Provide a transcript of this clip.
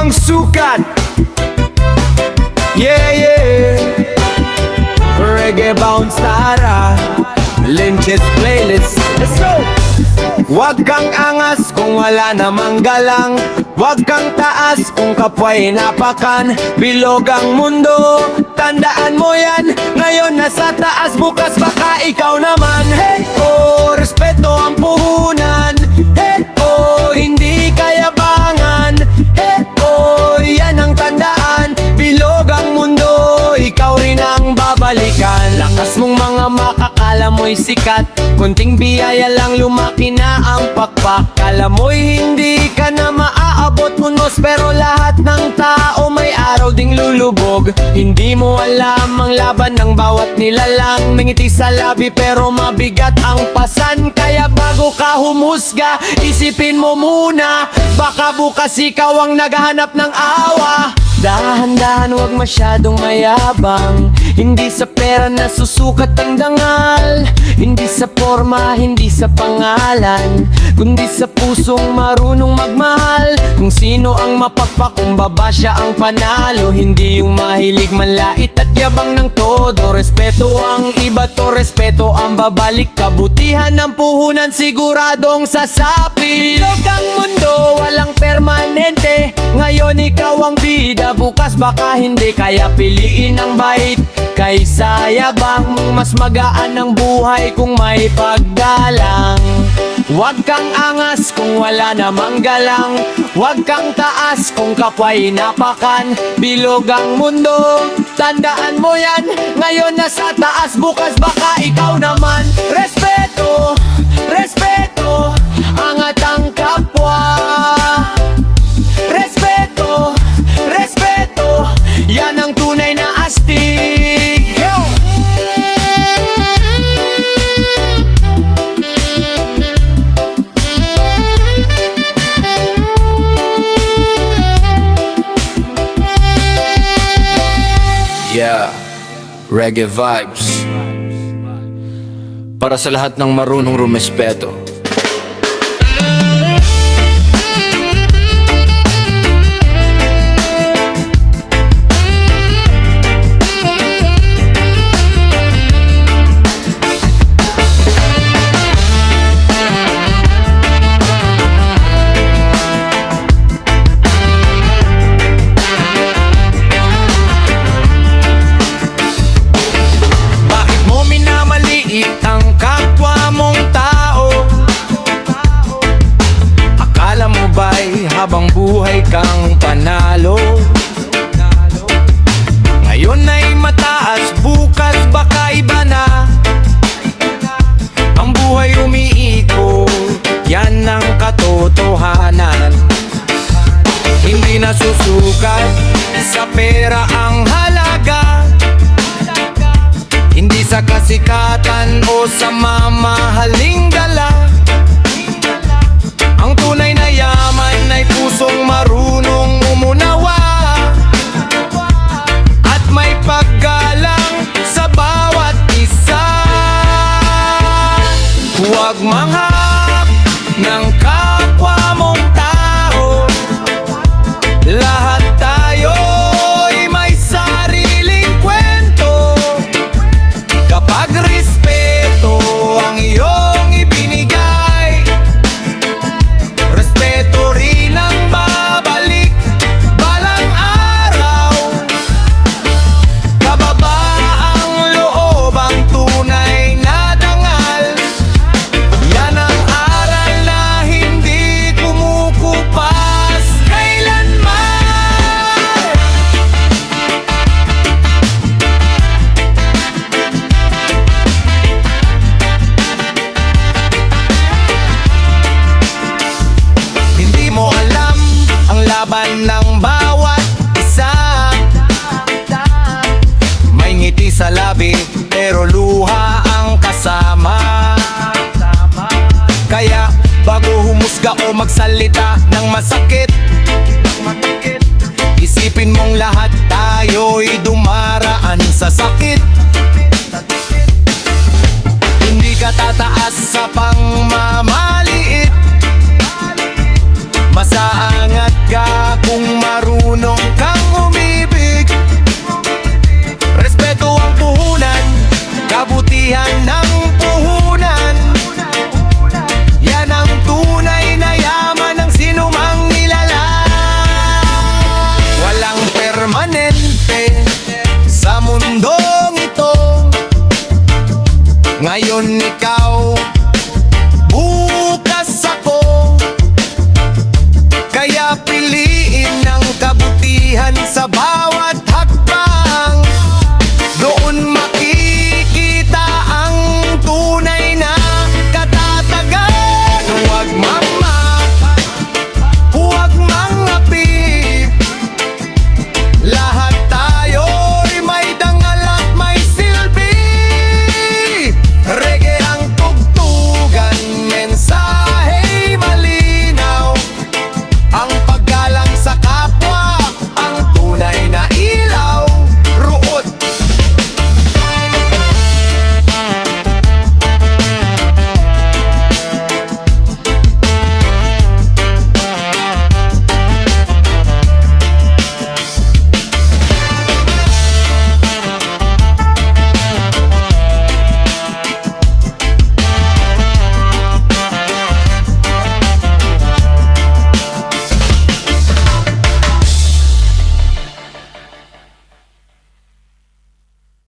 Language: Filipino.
ang sukat. Yeah, yeah. Reggae bounce tara, Lynch's playlist. Let's go! Huwag kang angas kung wala namang galang. Huwag kang taas kung kapwa'y napakan. Bilog ang mundo, tandaan mo yan. Ngayon nasa taas, bukas baka ikaw naman. Hey, oh, respeto ang puhunan. Hey, oh, hindi kayabangan. Hey, oh, yan ang tandaan. Bilog ang mundo, ikaw rin ang babalikan. Lakas mong mga makakala mo'y sikat. Kunting biyaya lang lumaki na ang pakpak. Kala mo'y hindi ka na maaabot unos, pero lahat ng tao may araw ding lulubog. Hindi mo alam ang laban ng bawat nilalang. Mingiti sa labi pero mabigat ang pasan. Kaya bago ka humusga, isipin mo muna. Baka bukas ikaw ang naghahanap ng awa. Dahan-dahan, huwag masyadong mayabang. Hindi sa pera na susukat ang dangal. Hindi sa forma, hindi sa pangalan, kundi sa pusong marunong magmahal. Kung sino ang mapagpakumbaba, siya ang panalo. Hindi yung mahilig manlait at yabang ng todo. Respeto ang iba to, respeto ang babalik. Kabutihan ng puhunan siguradong sasapi. Bilog ang mundo, walang permanente. Ngayon ikaw ang bida, bukas baka hindi. Kaya piliin ang bait kaysa yabang. Mas magaan ang buhay kung may paggalang. Huwag kang angas kung wala namang galang. Huwag kang taas kung kapwa'y napakan. Bilog ang mundo, tandaan mo yan. Ngayon nasa taas, bukas baka ikaw naman. Respeto, respeto, angat ang kapwa. Respeto, respeto, yan ang tunay na astig. Yo! Yeah, reggae vibes. Para sa lahat ng marunong rumespeto. Ang kapwa mong tao, akala mo ba'y habang buhay kang panalo? Ngayon ay mataas, bukas baka iba na. Ang buhay umiikot, yan ang katotohanan. Hindi nasusukat sa pera ang halaga, hindi sa kasikatan o sa mamahaling dala. Ang tunay na yaman ay pusong marunong umunawa at may paggalang sa bawat isa. Huwag manghap ng kapwa mong tao. Lahat tayo'y may sariling kwento. Kapag respeto ang iyong ibinigay, respeto rin ang babalik balang araw. Kababa ang loob ang tunay na dangal. Yan ang aral na hindi kumukupas kailanman. Hindi mo alam ang laban ng bawat isa. May ngiti sa labi pero luha ang kasama. Kaya bago humusga o magsalita ng masakit, isipin mong lahat tayo'y dumaraan sa sakit.